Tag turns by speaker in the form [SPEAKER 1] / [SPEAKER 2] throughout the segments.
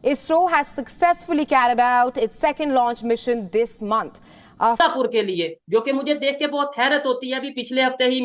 [SPEAKER 1] ISRO has successfully carried out its second launch mission this month.
[SPEAKER 2] Singapore के लिए, जो कि मुझे देख के बहुत हैरत होती है। अभी पिछले हफ्ते ही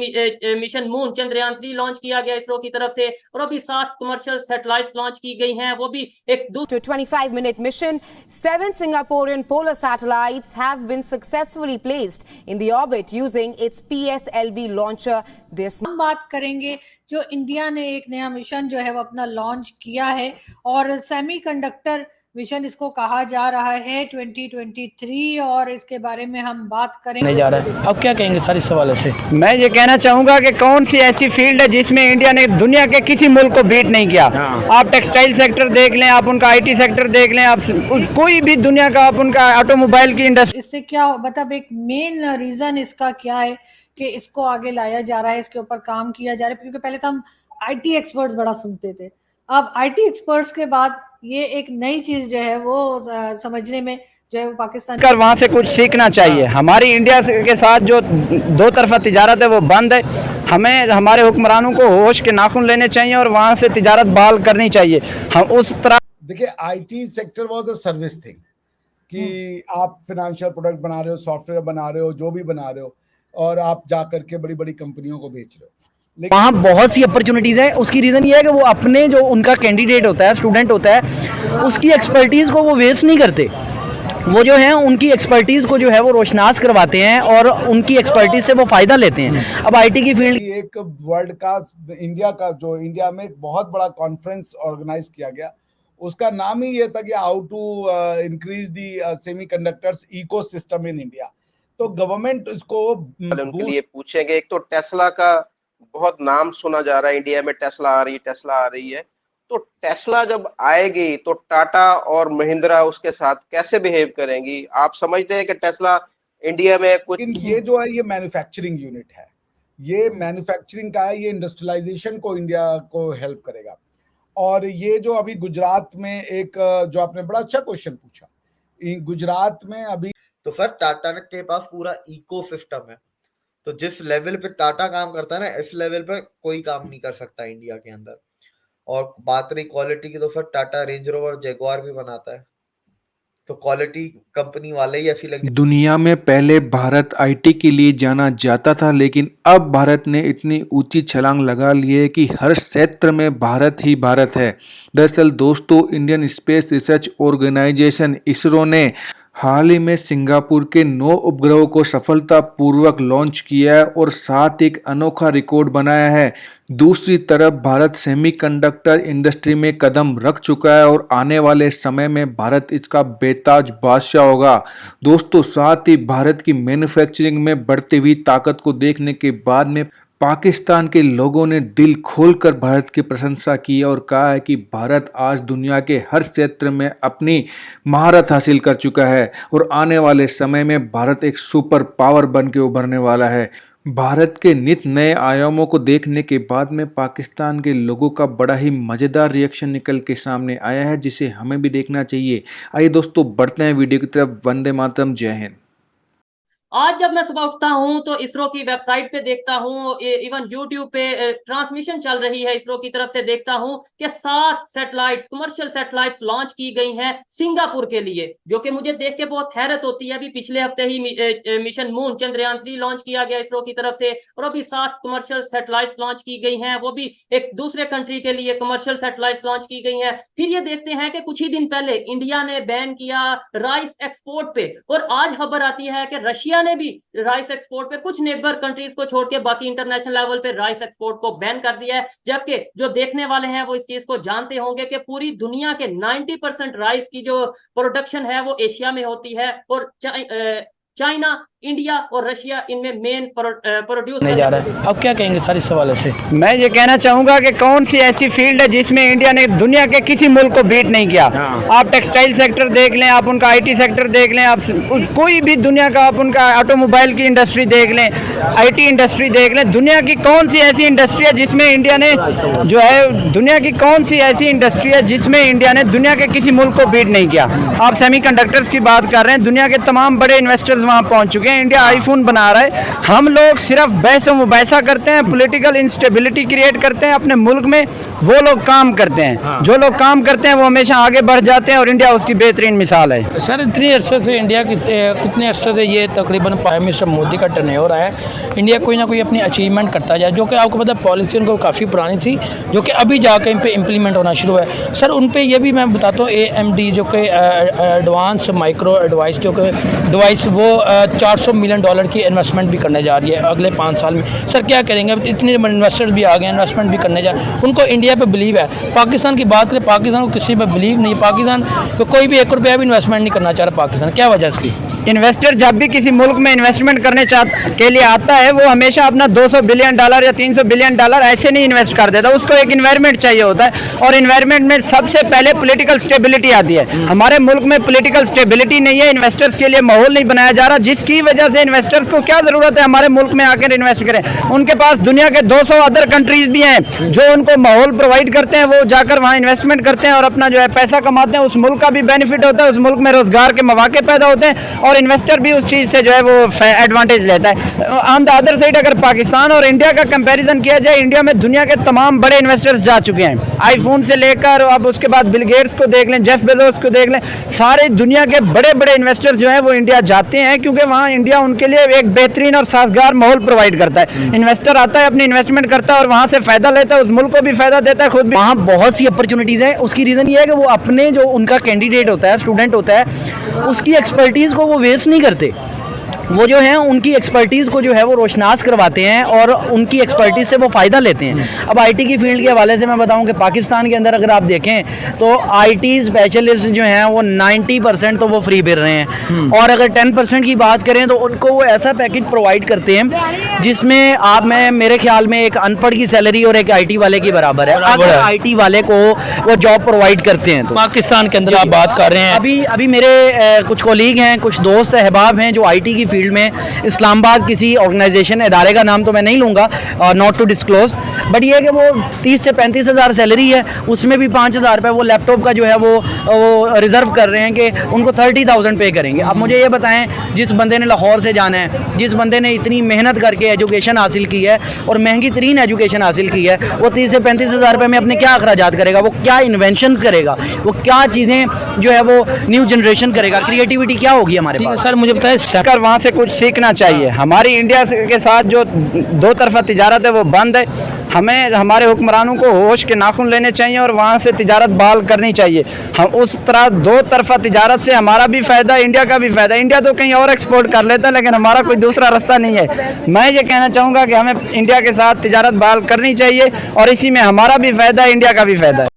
[SPEAKER 2] मिशन मून चंद्रयान 3 लॉन्च किया गया इसरो की तरफ से, और अभी 7 कमर्शियल सैटेलाइट्स लॉन्च की गई हैं, वो भी एक
[SPEAKER 1] 25-minute mission. 7 Singaporean polar satellites have been successfully placed in the orbit using its PSLV launcher this month.
[SPEAKER 3] हम बात करेंगे जो इंडिया ने एक नया मिशन जो है वो अपना लॉन्च किया है, और सेमीकंडक्टर मिशन इसको कहा जा रहा है 2023, और इसके बारे में हम बात करेंगे।
[SPEAKER 4] नहीं जा रहा है, अब क्या कहेंगे सर इस सवाल से?
[SPEAKER 5] मैं ये कहना चाहूँगा कि कौन सी ऐसी फील्ड है जिसमें इंडिया ने दुनिया के किसी मुल्क को बीट नहीं किया। आप टेक्सटाइल सेक्टर देख लें, आप उनका IT सेक्टर देख लें, आप कोई भी दुनिया का, आप उनका ऑटोमोबाइल की इंडस्ट्री।
[SPEAKER 3] इससे क्या मतलब एक मेन रीजन इसका क्या है कि इसको आगे लाया जा रहा है, इसके ऊपर काम किया जा रहा है? क्योंकि पहले तो हम IT एक्सपर्ट्स बड़ा सुनते थे, अब IT एक्सपर्ट्स के बाद ये एक नई चीज जो है वो समझने में जो है वो पाकिस्तान
[SPEAKER 5] कर वहाँ से कुछ सीखना चाहिए। हमारी इंडिया के साथ जो दो तरफा तिजारत है वो बंद है। हमें हमारे हुक्मरानों को होश के नाखून लेने चाहिए और वहाँ से तिजारत बहाल करनी चाहिए। हम उस तरह
[SPEAKER 6] देखिए, IT sector was a service thing कि आप फाइनेंशियल प्रोडक्ट बना रहे हो, सॉफ्टवेयर बना रहे हो, जो भी बना रहे हो, और आप जा करके बड़ी बड़ी कंपनियों को बेच रहे हो।
[SPEAKER 5] वहाँ बहुत सी अपॉर्चुनिटीज़ है। उसकी रीज़न ये है कि वो अपने जो उनका कैंडिडेट होता है, स्टूडेंट होता है, उसकी एक्सपर्टीज़ को वो वेस्ट नहीं करते। वो जो है उनकी एक्सपर्टीज़ को जो है वो रोशनास करवाते हैं और उनकी एक्सपर्टीज़ से वो फ़ायदा लेते हैं। अब IT की फील्ड
[SPEAKER 6] एक वर्ल्ड का, इंडिया में एक बहुत बड़ा कॉन्फ्रेंस ऑर्गेनाइज किया गया, उसका नाम ही ये था कि how to increase the semiconductors ecosystem in India. तो गवर्नमेंट इसको
[SPEAKER 7] उनके लिए पूछेंगे। एक तो टेस्ला का बहुत नाम सुना जा रहा है, इंडिया में टेस्ला आ रही है। तो टेस्ला जब आएगी तो टाटा और महिंद्रा उसके साथ कैसे बिहेव करेंगी? आप समझते हैं कि टेस्ला इंडिया में कुछ?
[SPEAKER 6] ये जो है ये मैन्युफैक्चरिंग यूनिट है, ये मैन्युफैक्चरिंग का है, ये इंडस्ट्रियलाइजेशन को इंडिया को हेल्प करेगा। और ये जो अभी गुजरात में एक जो आपने बड़ा अच्छा क्वेश्चन पूछा, गुजरात में अभी
[SPEAKER 8] तो सर टाटा के पास पूरा इकोसिस्टम है, तो जिस लेवल पे टाटा काम करता है ना, इस लेवल पे कोई काम नहीं कर सकता इंडिया के अंदर। और बात रही क्वालिटी की, तो sir Tata range rover Jaguar भी बनाता है, तो क्वालिटी कंपनी वाले ही ऐसी लगी।
[SPEAKER 9] दुनिया में पहले भारत IT के लिए जाना जाता था, लेकिन अब भारत ने इतनी ऊंची छलांग लगा ली है कि हर क्षेत्र में भारत ही भारत है। दरअसल दोस्तों, Indian space research organisation ISRO ने हाल ही में सिंगापुर के 9 उपग्रहों को सफलतापूर्वक लॉन्च किया है और साथ एक अनोखा रिकॉर्ड बनाया है। दूसरी तरफ भारत सेमीकंडक्टर इंडस्ट्री में कदम रख चुका है और आने वाले समय में भारत इसका बेताज बादशाह होगा। दोस्तों, साथ ही भारत की मैन्युफैक्चरिंग में बढ़ती हुई ताकत को देखने के बाद में पाकिस्तान के लोगों ने दिल खोलकर भारत की प्रशंसा की और कहा है कि भारत आज दुनिया के हर क्षेत्र में अपनी महारत हासिल कर चुका है और आने वाले समय में भारत एक सुपर पावर बन के उभरने वाला है। भारत के नित नए आयामों को देखने के बाद में पाकिस्तान के लोगों का बड़ा ही मज़ेदार रिएक्शन निकल के सामने आया है, जिसे हमें भी देखना चाहिए। आइए दोस्तों, बढ़ते हैं वीडियो की तरफ। वंदे मातरम, जय हिंद।
[SPEAKER 2] आज जब मैं सुबह उठता हूं तो इसरो की वेबसाइट पे देखता हूं, इवन यूट्यूब पे ट्रांसमिशन चल रही है इसरो की तरफ से, देखता हूं कि 7 सैटेलाइट्स, कमर्शियल सैटेलाइट्स लॉन्च की गई हैं सिंगापुर के लिए, जो कि मुझे देख के बहुत हैरत होती है। अभी पिछले हफ्ते ही मिशन मून चंद्रयान 3 लॉन्च किया गया इसरो की तरफ से, और अभी 7 कमर्शियल सैटेलाइट्स लॉन्च की गई हैं, वो भी एक दूसरे कंट्री के लिए कमर्शियल सैटेलाइट्स लॉन्च की गई हैं। फिर ये देखते हैं कि कुछ ही दिन पहले इंडिया ने बैन किया राइस एक्सपोर्ट पे, और आज खबर आती है कि रशिया ने भी राइस एक्सपोर्ट पे, कुछ नेबर कंट्रीज को छोड़ के बाकी इंटरनेशनल लेवल पे राइस एक्सपोर्ट को बैन कर दिया है। जबकि जो देखने वाले हैं वो इस चीज को जानते होंगे कि पूरी दुनिया के 90% राइस की जो प्रोडक्शन है वो एशिया में होती है, और चाइना, इंडिया और रशिया इनमें मेन प्रोड्यूस
[SPEAKER 4] नहीं जा रहा है, अब क्या कहेंगे सर इस सवाल से?
[SPEAKER 5] मैं ये कहना चाहूँगा कि कौन सी ऐसी फील्ड है जिसमें इंडिया ने दुनिया के किसी मुल्क को बीट नहीं किया। आप टेक्सटाइल सेक्टर देख लें, आप उनका IT सेक्टर देख लें, आप कोई भी दुनिया का, आप उनका ऑटोमोबाइल की इंडस्ट्री देख लें, IT इंडस्ट्री देख लें। दुनिया की कौन सी ऐसी इंडस्ट्री है जिसमें इंडिया ने जो है, दुनिया की कौन सी ऐसी इंडस्ट्री है जिसमें इंडिया ने दुनिया के किसी मुल्क को बीट नहीं किया? आप सेमीकंडक्टर्स की बात कर रहे हैं, दुनिया के तमाम बड़े इन्वेस्टर्स वहाँ पहुँच चुके हैं। इंडिया आईफोन बना रहा है, हम लोग सिर्फ बहस मुबैसा करते हैं, पॉलिटिकल इंस्टेबिलिटी क्रिएट करते हैं अपने मुल्क में, वो लोग काम करते हैं। जो लोग काम करते हैं वो हमेशा आगे बढ़ जाते हैं और इंडिया उसकी बेहतरीन मिसाल है।
[SPEAKER 4] सर इतनी अरसे से इंडिया कितने अरसे से ये तकरीबन प्राइम मिनिस्टर मोदी का टर्नओवर है, इंडिया कोई ना कोई अपनी अचीवमेंट करता जाए, जो कि आपको पता पॉलिसी उनको काफ़ी पुरानी थी जो कि अभी जाकर इन पर इम्प्लीमेंट होना शुरू है। सर उन पर यह भी मैं बताता हूँ AMD जो कि एडवांस माइक्रो एडवाइस जो कि डिवाइस वो $400 मिलियन की इन्वेस्टमेंट भी करने जा रही है अगले 5 साल में। सर क्या करेंगे, अब इतने इन्वेस्टर्स भी आ गए, इन्वेस्टमेंट भी करने जा रहे हैं, उनको इंडिया पे बिलीव है। पाकिस्तान की बात करें, पाकिस्तान को किसी पे बिलीव नहीं, पाकिस्तान तो कोई भी 1 रुपया भी इन्वेस्टमेंट नहीं करना चाह रहा पाकिस्तान। क्या वजह इसकी?
[SPEAKER 5] इन्वेस्टर जब भी किसी मुल्क में इन्वेस्टमेंट करने के लिए आता है वो हमेशा अपना $200 बिलियन या $300 बिलियन ऐसे नहीं इन्वेस्ट कर देता, उसको एक इन्वायरमेंट चाहिए होता है और इन्वायरमेंट में सबसे पहले पॉलिटिकल स्टेबिलिटी आती है। हमारे मुल्क में पॉलिटिकल स्टेबिलिटी नहीं है, इन्वेस्टर्स के लिए माहौल नहीं बनाया जा रहा, जिसकी वजह से इन्वेस्टर्स को क्या जरूरत है हमारे मुल्क में आकर इन्वेस्ट करें। उनके पास दुनिया के 200 अदर कंट्रीज भी हैं जो उनको माहौल प्रोवाइड करते हैं, वो जाकर वहाँ इन्वेस्टमेंट करते हैं और अपना जो है पैसा कमाते हैं, उस मुल्क का भी बेनिफिट होता है, उस मुल्क में रोजगार के मौके पैदा होते हैं और इन्वेस्टर भी उस चीज़ से जो है वो एडवांटेज लेता है। ऑन द अदर साइड अगर पाकिस्तान और इंडिया का कंपैरिजन किया जाए, इंडिया में दुनिया के तमाम बड़े इन्वेस्टर्स जा चुके हैं, आईफोन से लेकर अब उसके बाद बिल गेट्स को देख लें, जेफ बेजोस को देख लें, सारे दुनिया के बड़े बड़े इन्वेस्टर्स जो हैं वो इंडिया जाते हैं क्योंकि वहाँ इंडिया उनके लिए एक बेहतरीन और साजगार माहौल प्रोवाइड करता है। इन्वेस्टर आता है, अपनी इन्वेस्टमेंट करता है और वहाँ से फायदा लेता है, उस मुल्क को भी फायदा देता है, खुद भी।
[SPEAKER 4] वहाँ बहुत सी अपॉर्चुनिटीज़ है, उसकी रीज़न ये है कि वो अपने जो उनका कैंडिडेट होता है, स्टूडेंट होता है, उसकी एक्सपर्टीज़ को वो वेस्ट नहीं करते, वो जो है उनकी एक्सपर्टीज़ को जो है वो रोशनास करवाते हैं और उनकी एक्सपर्टीज़ से वो फ़ायदा लेते हैं। अब आईटी की फील्ड के हवाले से मैं बताऊं कि पाकिस्तान के अंदर अगर आप देखें तो आईटी स्पेशलिस्ट जो हैं वो 90% तो वो फ्री फिर रहे हैं और अगर 10% की बात करें तो उनको वो ऐसा पैकेज प्रोवाइड करते हैं जिसमें मेरे ख्याल में एक अनपढ़ की सैलरी और एक IT वाले की बराबर है। अगर IT वाले को वो जॉब प्रोवाइड करते हैं तो पाकिस्तान के अंदर आप बात कर रहे हैं। अभी मेरे कुछ कोलीग हैं, कुछ दोस्त अहबाब हैं जो IT की फील्ड में इस्लामाबाद किसी ऑर्गेनाइजेशन इदारे का नाम तो मैं नहीं लूँगा, नॉट टू डिस्क्लोज, बट ये है कि वो 30 से 35 हज़ार सैलरी है, उसमें भी 5,000 रुपये वो लैपटॉप का जो है वो रिज़र्व कर रहे हैं कि उनको 30,000 पे करेंगे। अब मुझे ये बताएं, जिस बंदे ने लाहौर से जाना है, जिस बंदे ने इतनी मेहनत करके एजुकेशन हासिल की है और महंगी तरीन एजुकेशन हासिल की है, वो 30 से 35 हज़ार रुपये में अपने क्या अखराजात करेगा, वो क्या इन्वेंशन करेगा, वो क्या चीज़ें जो है वो न्यू जनरेशन करेगा, क्रिएटिविटी क्या होगी हमारे पास। सर मुझे बताएं,
[SPEAKER 5] सरकार वहाँ से कुछ सीखना चाहिए। हमारी इंडिया के साथ जो दो तरफा तिजारत है वो बंद है, हमें हमारे हुक्मरानों को होश के नाखून लेने चाहिए और वहाँ से तिजारत बहाल करनी चाहिए। हम उस तरह दो तरफा तिजारत से हमारा भी फ़ायदा, इंडिया का भी फ़ायदा। इंडिया तो कहीं और एक्सपोर्ट कर लेता है लेकिन हमारा कोई दूसरा रास्ता नहीं है। मैं ये कहना चाहूँगा कि हमें इंडिया के साथ तिजारत बहाल करनी चाहिए और इसी में हमारा भी फ़ायदा है, इंडिया का भी फ़ायदा है।